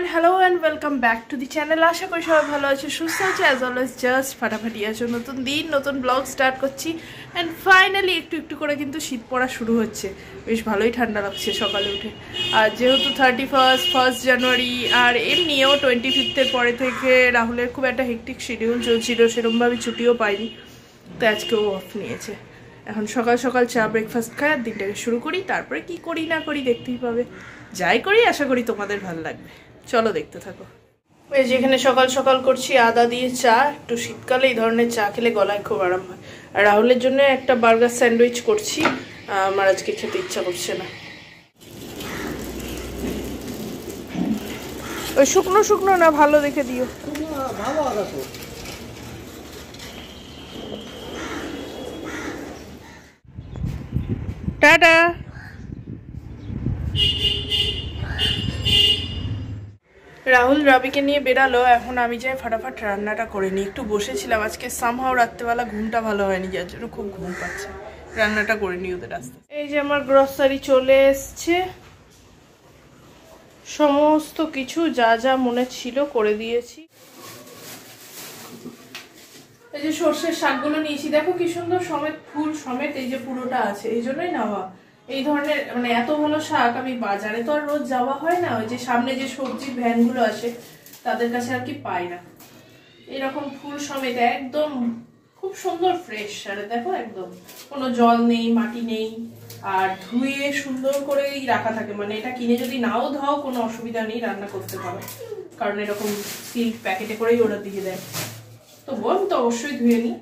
Everyone, hello and welcome back to the channel. आशा करी सबाई भालो आछो सुस्थ आछो एज अलवेज जस्ट फाटाफाटी आछो। नतून दिन नतून ब्लग स्टार्ट करছি एंड फाइनली একটু একটু করে কিন্তু শীত পড়া শুরু হচ্ছে। বেশ ভালোই ঠান্ডা লাগছে সকালে উঠে। আর যেহেতু 31 জানুয়ারি আর এমনিও 25 পরে থেকে রাহুলের খুব একটা হেক্টিক শিডিউল চলছিল, সেরকমভাবে ছুটিও পাইনি, তো আজকেও অফ নিয়েছে। এখন সকাল সকাল চা ব্রেকফাস্ট খাই আর দিনটাকে শুরু করি, তারপরে কি করি না করি দেখতেই পাবে। যাই করি আশা করি তোমাদের ভালো লাগবে, চলো দেখতে থাকো। এই যেখানে সকাল সকাল করছি আদা দিয়ে চা, একটু শীতকালে এই ধরনের চা খেলে গলায় খুব আরাম হয়। আর রাহুলের জন্য একটা বার্গার স্যান্ডউইচ করছি, আমার আজকে খেতে ইচ্ছা করছে না। ওই শুকনো শুকনো না, ভালো দেখে দিও। টাটা। রাহুল রাবিকে নিয়ে বেরালো, এখন আমি যাই ফাটাফাট রান্নাটা করে নিই। একটু বসেছিলাম, আজকে সামহাও রাত্রেবেলা ঘুমটা ভালো হয়নি, যার জন্য খুব ঘুম পাচ্ছে। রান্নাটা করে নিই ওদের রাস্তা। এই যে আমার গ্রসারি চলে এসছে, সমস্ত কিছু যা যা মনে ছিল করে দিয়েছি। এই যে সর্ষের শাকগুলো নিয়েছি, দেখো কি সুন্দর সমেত ফুল সমেত, এই যে পুরোটা আছে, এই জন্যই নেওয়া। এই ধরনের মানে এত ভালো শাক আমি বাজারে তো আর রোজ যাওয়া হয় না, ওই যে সামনে যে সবজির ভ্যানগুলো আসে তাদের কাছে আর কি পাই না। এরকম ফুল সমেত একদম খুব সুন্দর ফ্রেশ, আর দেখো একদম কোনো জল নেই মাটি নেই, আর ধুয়ে সুন্দর করেই রাখা থাকে। মানে এটা কিনে যদি নাও ধাও কোনো অসুবিধা নেই, রান্না করতে পারো, কারণ এরকম সিল্ক প্যাকেটে করেই ওরা দিয়ে দেয়। তো বল তো অবশ্যই ধুয়ে নিই।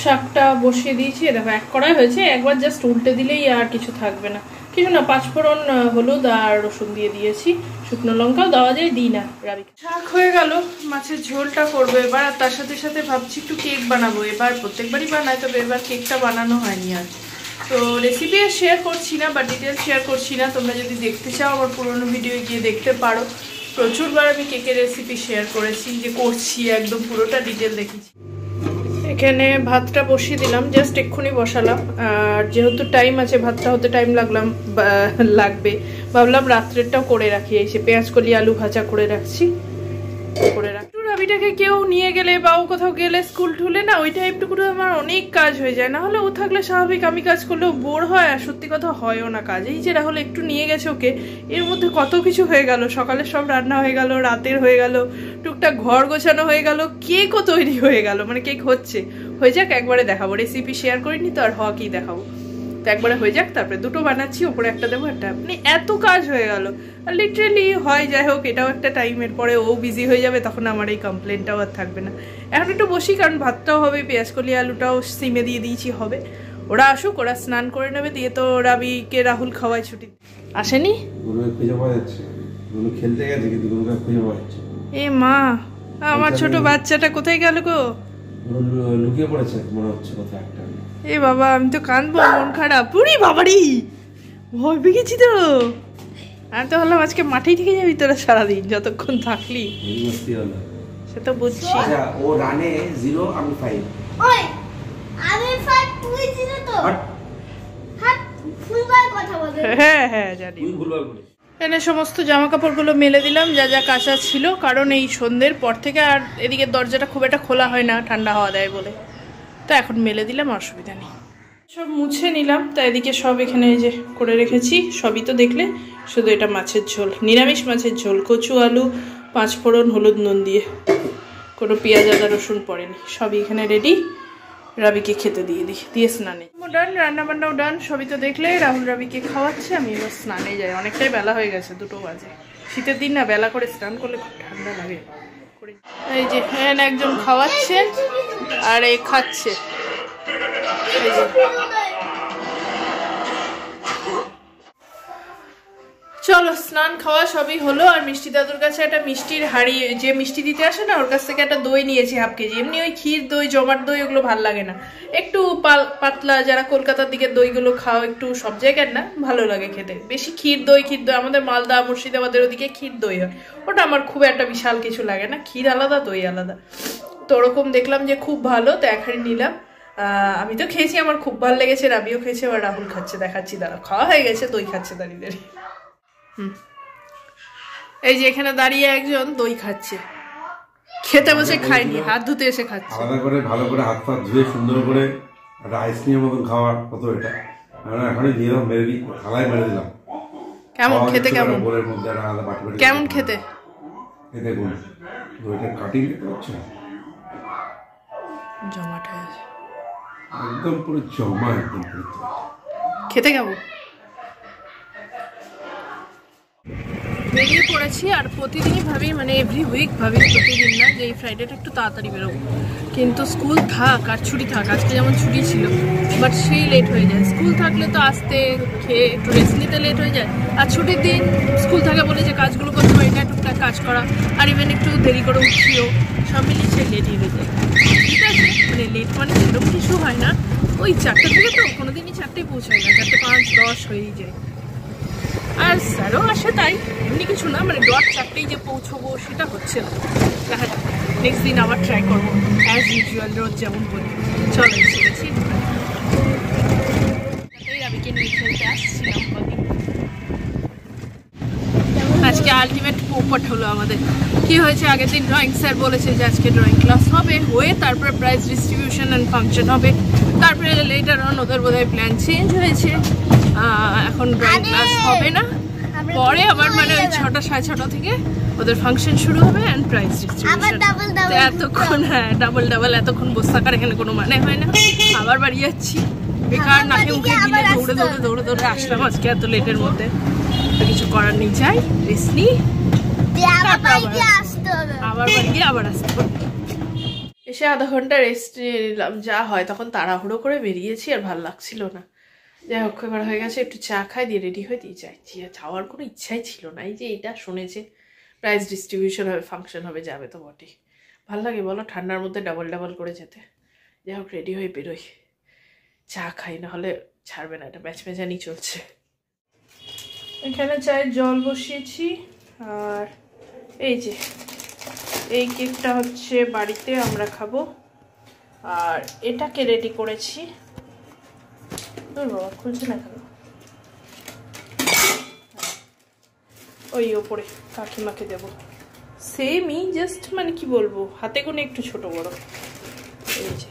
শাকটা বসিয়ে দিয়েছি, দেখো এক কড়াই হয়েছে, একবার জাস্ট উল্টে দিলেই আর কিছু থাকবে না। কিছু না, পাঁচফোড়ন হলুদ আর রসুন দিয়ে দিয়েছি, শুকনো লঙ্কাও দেওয়া যায়, দিই না। রাবি শাক হয়ে গেল, মাছের ঝোলটা করবো এবার, আর তার সাথে সাথে ভাবছি একটু কেক বানাবো। এবার প্রত্যেকবারই বানাই, তবে এবার কেকটা বানানো হয়নি আর। তো রেসিপি শেয়ার করছি না বা ডিটেলস শেয়ার করছি না, তোমরা যদি দেখতে চাও আমার পুরোনো ভিডিও গিয়ে দেখতে পারো। প্রচুরবার আমি কেকের রেসিপি শেয়ার করেছি, যে করছি একদম পুরোটা ডিটেল দেখেছি। এখানে ভাতটা বসিয়ে দিলাম, জাস্ট এক্ষুনি বসালাম। আর যেহেতু টাইম আছে, ভাতটা হতে টাইম লাগবে, ভাবলাম রাত্রেরটাও করে রাখি। এসে পেঁয়াজ কলি আলু ভাজা করে রাখছি, করে রাখি। রাবিটাকে কেউ নিয়ে গেলে বা ও কোথাও গেলে স্কুল ঠুলে না, ওই টাইপটুকু আমার অনেক কাজ হয়ে যায়। না হলে ও থাকলে স্বাভাবিক আমি কাজ করলেও বোর হয়, আর সত্যি কথা হয়ও না কাজ। এই যে রাহুল একটু নিয়ে গেছে ওকে, এর মধ্যে কত কিছু হয়ে গেল। সকালে সব রান্না হয়ে গেল, রাতের হয়ে গেল, টুকটাক ঘর গোছানো হয়ে গেল, কেকও তৈরি হয়ে গেল। মানে কেক হয়ে যাক, একবারে দেখাবো। রেসিপি শেয়ার করিনি তো আর হওয়া কি দেখাবো, তো একবারে হয়ে যাক। তারপরে দুটো বানাচ্ছি, ওপরে একটা দেবো একটা। মানে এত কাজ হয়ে গেল, আর লিটারেলি হয়। যাই হোক, এটাও একটা টাইমের পরে ও বিজি হয়ে যাবে, তখন আমার এই কমপ্লেনটাও আর থাকবে না। এখন একটু বসি, কারণ ভাতটাও হবে, পেঁয়াজ কলি আলুটাও সিমে দিয়ে দিয়েছি, হবে। ওরা আসুক, ওরা স্নান করে নেবে, দিয়ে তো রাবিকে রাহুল খাওয়ায় ছুটি। আসেনি এ মা, আমার ছোট বাচ্চাটা কোথায় গেল গো? লুকিয়ে পড়েছে মনে হচ্ছে কোথাও একটা। এ বাবা, আমি তো কাঁদবো, মন খারাপ। পুরি বাবারি, ভয় পেয়ে গেছি তো। আমি তো ভাবলাম আজকে মাঠেই থেকে যাবি তোরা সারাদিন, যতক্ষণ থাকলি। সে তো বুঝছি। ও রানে 0, আমি 5। ওই আমি 5 তুই 0 তো। হাত ফুলবার কথা বলে। হ্যাঁ হ্যাঁ জানি। তুই ভুলভাল বলিস। এনে সমস্ত জামা কাপড়গুলো মেলে দিলাম, যা যা কাঁচা ছিল, কারণ এই সন্ধ্যের পর থেকে আর এদিকে দরজাটা খুব একটা খোলা হয় না, ঠান্ডা হাওয়া দেয় বলে। তো এখন মেলে দিলাম, অসুবিধা নেই। সব মুছে নিলাম, তা এদিকে সব এখানে এই যে করে রেখেছি। সবই তো দেখলে, শুধু এটা মাছের ঝোল, নিরামিষ মাছের ঝোল, কচু আলু পাঁচফোড়ন হলুদ নুন দিয়ে, কোনো পেঁয়াজ আদা রসুন পড়েনি। সবই এখানে রেডি, রাবিকে খেতে দিয়ে স্নানে ডান। রান্না বান্নাও ডান, সবই তো দেখলে। রাহুল রাবিকে খাওয়াচ্ছে, আমি এবার স্নানে যাই। অনেকটাই বেলা হয়ে গেছে, 2 বাজে। শীতের দিন না, বেলা করে স্নান করলে খুব ঠান্ডা লাগে। এই যে একজন খাওয়াচ্ছেন আর এ খাচ্ছে। এই যে চলো, স্নান খাওয়া সবই হলো। আর মিষ্টি দাদুর কাছে একটা মিষ্টির হাড়ি, যে মিষ্টি দিতে আসে না, ওর কাছ থেকে একটা দই নিয়েছি ½ কেজি। এমনি ওই ক্ষীর দই, জমাট দই, ওগুলো ভাল লাগে না। একটু পাতলা, যারা কলকাতার দিকে দইগুলো খাও, একটু সব জায়গার না, ভালো লাগে খেতে। বেশি ক্ষীর দই আমাদের মালদা মুর্শিদাবাদের ওদিকে ক্ষীর দই হয়, ওটা আমার খুব একটা বিশাল কিছু লাগে না। ক্ষীর আলাদা, দই আলাদা। তো ওরকম দেখলাম যে খুব ভালো, তো এক হাড়ি নিলাম। আমি তো খেয়েছি, আমার খুব ভালো লেগেছে। রাবিও খেয়েছে, আর রাহুল খাচ্ছে, দেখাচ্ছি দাঁড়া। খাওয়া হয়ে গেছে, দই খাচ্ছে দাঁড়িয়ে দাঁড়িয়ে। এই যে এখানে দাঁড়িয়ে একজন দই খাচ্ছে, খেতে বসে খায়নি, হাত ধুতে এসে খাচ্ছে। আলাদা করে ভালো করে হাত পা ধুয়ে সুন্দর করে একটা আইসক্রিমের মতন খাওয়ার কত এটা, আমরা এখনই দিয়ে দিলাম, মেরে দিই থালায় মেরে দিলাম। কেমন খেতে? কেমন বোলের মধ্যে একটা আলাদা বাটি বাটি কেমন খেতে? এই দেখুন দইটা কাটিং দেখতে পাচ্ছেন, জমাট হয়ে আছে একদম পুরো জমা, একদম পুরো। খেতে কেমন? বেরিয়ে পড়েছি আর প্রতিদিনই ভাবি, মানে এভরি উইক ভাবি, প্রতিদিন না, যে এই ফ্রাইডেটা একটু তাড়াতাড়ি বেরোবো, কিন্তু স্কুল থাক আর ছুটি থাক, আজকে যেমন ছুটি ছিল বাট সেই লেট হয়ে যায়। স্কুল থাকলে তো আসতে খেয়ে একটু রেস্ট নিতে লেট হয়ে যায়, আর ছুটির দিন স্কুল থাকে বলে যে কাজগুলো করতে হয়, এটা টুকটাক কাজ করা, আর ইভেন একটু দেরি করে উঠিও, সব মিলিয়ে সে লেটই হয়ে যায়। ঠিক আছে, মানে লেট মানে সেরকম কিছু হয় না, ওই 4টে থেকে তো কোনোদিনই 4টেই পৌঁছায় না, 4টে 5, 10 হয়েই যায়। আর স্যারও আসে, তাই এমনি কিছু না, মানে ডট 4টেই যে পৌঁছবো সেটা হচ্ছে না। দেখা যাক, নেক্সট দিন আবার ট্রাই করবো অ্যাজ ইউজুয়াল, রোজ যেমন বলি। চলো এসে গেছি, রাবিকে নিয়ে খেলতে আসছিলাম কদিন। আজকে আলটিমেট পোপট হলো আমাদের। কি হয়েছে, আগের দিন ড্রয়িং স্যার বলেছে যে আজকে ড্রয়িং ক্লাস হবে, হয়ে তারপরে প্রাইজ ডিস্ট্রিবিউশন অ্যান্ড ফাংশন হবে, তারপরে লেটার অন ওদের বোধহয় প্ল্যান চেঞ্জ হয়েছে, এখন ড্রয়িং ক্লাস হবে না, পরে আবার মানে ওই 6টা 6:30 থেকে ওদের ফাংশন শুরু হবে অ্যান্ড প্রাইজ ডিস্ট্রিবিউশন। এতক্ষণ, হ্যাঁ ডাবল এতক্ষণ বসে থাকার এখানে কোনো মানে হয় না। আবার বাড়ি যাচ্ছি, বেকার নাকে মুখে গিলে দৌড়ে আসলাম আজকে এত লেটের মধ্যে। তো কিছু করার নেই, যাই রেস্ট নিই, আবার বাড়ি গিয়ে আবার আসতে হবে। এসে আধা ঘন্টা রেস্ট নিলাম, যা হয়, তখন তাড়াহুড়ো করে বেরিয়েছি আর ভাল লাগছিল না। যাই হোক, এবার হয়ে গেছে, একটু চা খাই, দিয়ে রেডি হয়ে দিয়ে যাচ্ছি। যাওয়ার কোনো ইচ্ছাই ছিল না, এই যে এটা শুনেছে প্রাইজ ডিস্ট্রিবিউশন হবে, ফাংশন হবে, যাবে তো বটেই। ভাল লাগে বলো ঠান্ডার মধ্যে ডাবল করে যেতে। যাই হোক, রেডি হয়ে বেরোই, চা খাই, না হলে ছাড়বে না, এটা ম্যাচমেচানি চলছে। এখানে চায়ের জল বসিয়েছি, আর এই যে এই কেকটা হচ্ছে বাড়িতে আমরা খাবো, আর এটাকে রেডি করেছি। বাবা খুলছে না কেন? ওই ওপরে কাকিমাকে দেবো, সেমই, জাস্ট মানে কি বলবো, হাতে গোনে একটু ছোট বড়। এই যে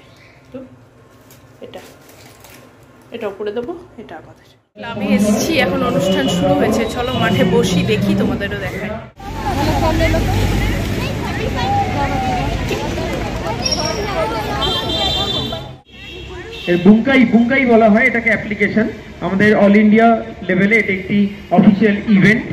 এটা উপরে দেবো, এটা আমাদের। আমি এসেছি, এখন অনুষ্ঠান শুরু হয়েছে, চলো মাঠে বসি, দেখি, তোমাদেরও দেখাই। বুঙ্কাই বলা হয় এটাকে, অ্যাপ্লিকেশন আমাদের অল ইন্ডিয়া লেভেলে এটা একটি অফিসিয়াল ইভেন্ট।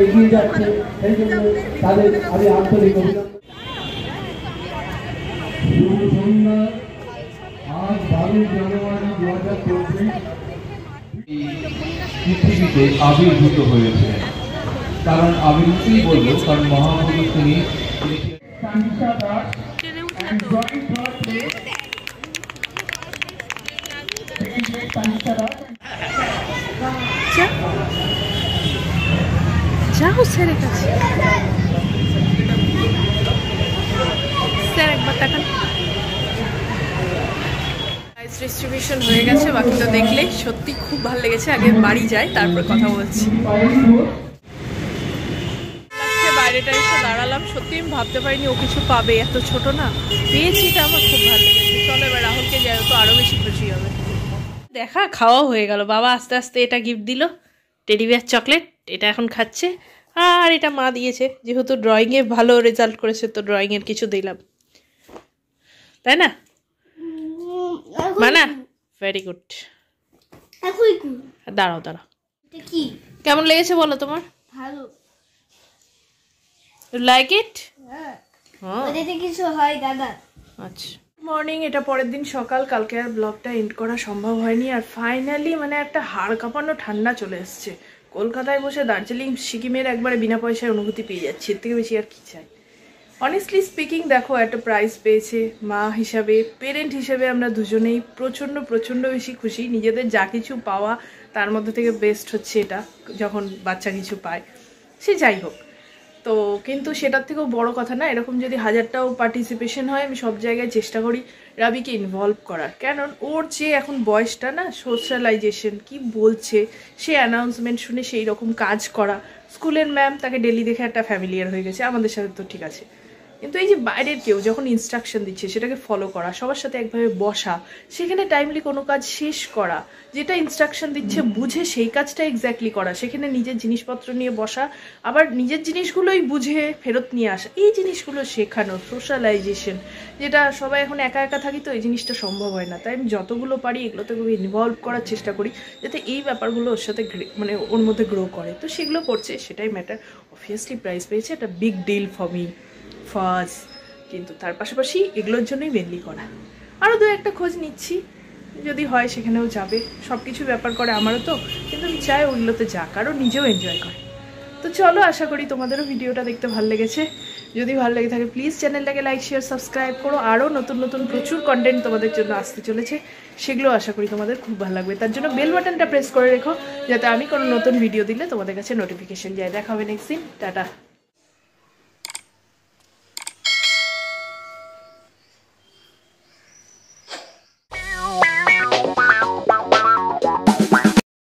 এগিয়ে যাচ্ছে, সেই জন্য তাদের আমি আন্তরিক অভিনন্দন। আজ 12 জানুয়ারি 2024 পৃথিবীতে আবির্ভূত হয়েছে। কারণ আবির্ভূতই বলবো, কারণ মহাপুরুষ তিনি যাও স্যারের কাছে, স্যার একবার তাকান। প্রাইজ ডিস্ট্রিবিউশন হয়ে গেছে, বাকি তো দেখলেই, সত্যি খুব ভালো লেগেছে। আগে বাড়ি যাই, তারপর কথা বলছি। বাইরেটা এসে দাঁড়ালাম, সত্যি আমি ভাবতে পারিনি ও কিছু পাবে, এত ছোট না, পেয়েছি, এটা আমার খুব ভালো লেগেছে। চলো এবার রাহুলকে যাই, তো আরো বেশি খুশি হবে। দেখা খাওয়া হয়ে গেল, বাবা আস্তে আস্তে এটা গিফট দিল, টেডি বিয়ার চকলেট, এটা এখন খাচ্ছে। আর এটা মা দিয়েছে, যেহেতু ড্রয়িংয়ে ভালো রেজাল্ট করেছে, তো ড্রয়িংয়ের কিছু দিলাম, তাই না মানা? Very good. দাঁড়াও কেমন লেগেছে বলো তোমার? ভালো। Like it? ওটাতে কিছু হয় দাদা? আচ্ছা, মর্নিং, এটা পরের দিন সকাল। কালকে আর ব্লগটা এন্ড করা সম্ভব হয়নি। আর ফাইনালি মানে একটা হাড় কাঁপানো ঠান্ডা চলে এসছে। কলকাতায় বসে দার্জিলিং সিকিমের একবারে বিনা পয়সায় অনুভূতি পেয়ে যাচ্ছি, এর থেকে বেশি আর কি চাই। অনেস্টলি স্পিকিং, দেখো একটা প্রাইজ পেয়েছে, মা হিসাবে, পেরেন্ট হিসেবে আমরা দুজনেই প্রচণ্ড প্রচণ্ড বেশি খুশি। নিজেদের যা কিছু পাওয়া তার মধ্যে থেকে বেস্ট হচ্ছে এটা, যখন বাচ্চা কিছু পায়। সে যাই হোক, তো কিন্তু সেটার থেকেও বড় কথা না, এরকম যদি 1000টাও পার্টিসিপেশন হয়, আমি সব জায়গায় চেষ্টা করি রাবিকে ইনভলভ করার। কারণ ওর যে এখন বয়সটা না, সোশ্যালাইজেশন কি বলছে, সে অ্যানাউন্সমেন্ট শুনে সেই রকম কাজ করা। স্কুলের ম্যাম তাকে ডেলি দেখে একটা ফ্যামিলিয়ার হয়ে গেছে, আমাদের সাথে তো ঠিক আছে, কিন্তু এই যে বাইরের কেউ যখন ইনস্ট্রাকশন দিচ্ছে সেটাকে ফলো করা, সবার সাথে একভাবে বসা, সেখানে টাইমলি কোনো কাজ শেষ করা, যেটা ইনস্ট্রাকশন দিচ্ছে বুঝে সেই কাজটা এক্স্যাক্টলি করা, সেখানে নিজের জিনিসপত্র নিয়ে বসা, আবার নিজের জিনিসগুলোই বুঝে ফেরত নিয়ে আসা, এই জিনিসগুলো শেখানো, সোশ্যালাইজেশন, যেটা সবাই এখন একা একা থাকি তো এই জিনিসটা সম্ভব হয় না। তাই আমি যতগুলো পারি এগুলোতে খুব ইনভলভ করার চেষ্টা করি, যাতে এই ব্যাপারগুলো ওর সাথে মানে ওর মধ্যে গ্রো করে। তো সেগুলো করছে, সেটাই ম্যাটার। অবভিয়াসলি প্রাইজ পেয়েছে, একটা big deal for me first, কিন্তু তার পাশাপাশি এগুলোর জন্যই মেনলি করা। আরও দু একটা খোঁজ নিচ্ছি, যদি হয় সেখানেও যাবে। সব কিছু ব্যাপার করে আমারও তো, কিন্তু আমি চাই ওগুলোতে যাক, কারণ নিজেও এনজয় করে। তো চলো, আশা করি তোমাদেরও ভিডিওটা দেখতে ভালো লেগেছে। যদি ভালো লেগে থাকে প্লিজ চ্যানেলটাকে লাইক শেয়ার সাবস্ক্রাইব করো। আরও নতুন নতুন প্রচুর কন্টেন্ট তোমাদের জন্য আসতে চলেছে, সেগুলো আশা করি তোমাদের খুব ভালো লাগবে। তার জন্য বেল বাটনটা প্রেস করে রেখো, যাতে আমি কোনো নতুন ভিডিও দিলে তোমাদের কাছে নোটিফিকেশন যায়। দেখা হবে নেক্সট দিন। টাটা।